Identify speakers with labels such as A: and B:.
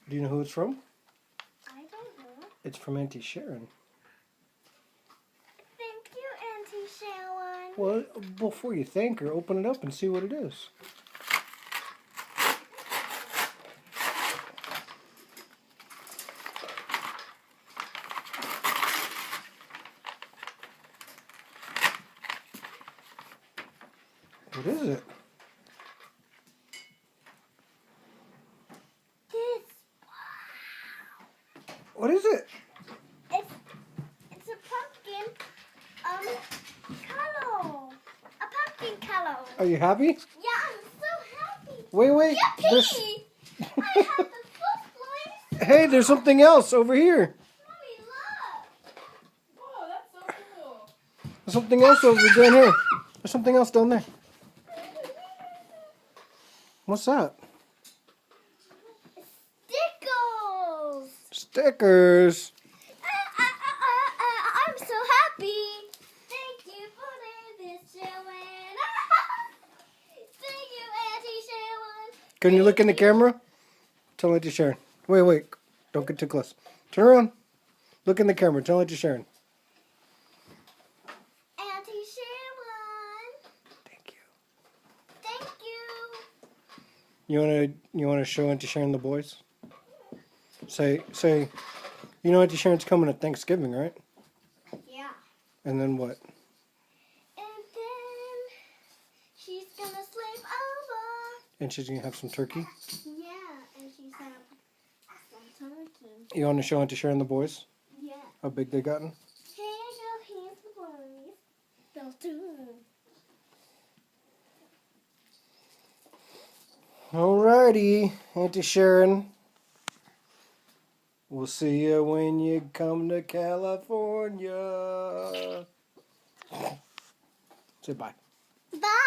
A: Do you know who it's from?
B: I don't know.
A: It's from Auntie Sharon.
B: Thank you, Auntie Sharon.
A: Well, before you thank her, open it up and see what it is. What is it?
B: This.
A: What is it?
B: It's a pumpkin. Color. A pumpkin color.
A: Are you happy?
B: Yeah, I'm so happy.
A: Wait.
B: Yippee! I have the first place.
A: Hey, there's something else over here.
B: Mommy, look.
C: Oh, that's so cool.
A: There's something else over down here. There's something else down there. What's that?
B: Stickles.
A: Stickers.
B: I'm so happy. Thank you for this, Sharon. Thank you, Auntie Sharon.
A: Can you look in the camera? Tell Auntie Sharon. Wait. Don't get too close. Turn around. Look in the camera. Tell Auntie Sharon.
B: Auntie Sharon.
A: Thank you.
B: Thank you.
A: You wanna show Auntie Sharon the boys? Say, you know Auntie Sharon's coming at Thanksgiving, right?
B: Yeah.
A: And then what?
B: And then she's gonna sleep over.
A: And she's gonna have some turkey.
B: Yeah, and she's gonna have some turkey.
A: You wanna show Auntie Sharon the boys?
B: Yeah.
A: How big they gotten?
B: Here you go, here's the boys. Those two.
A: Alrighty, Auntie Sharon. We'll see you when you come to California. Say bye.
B: Bye.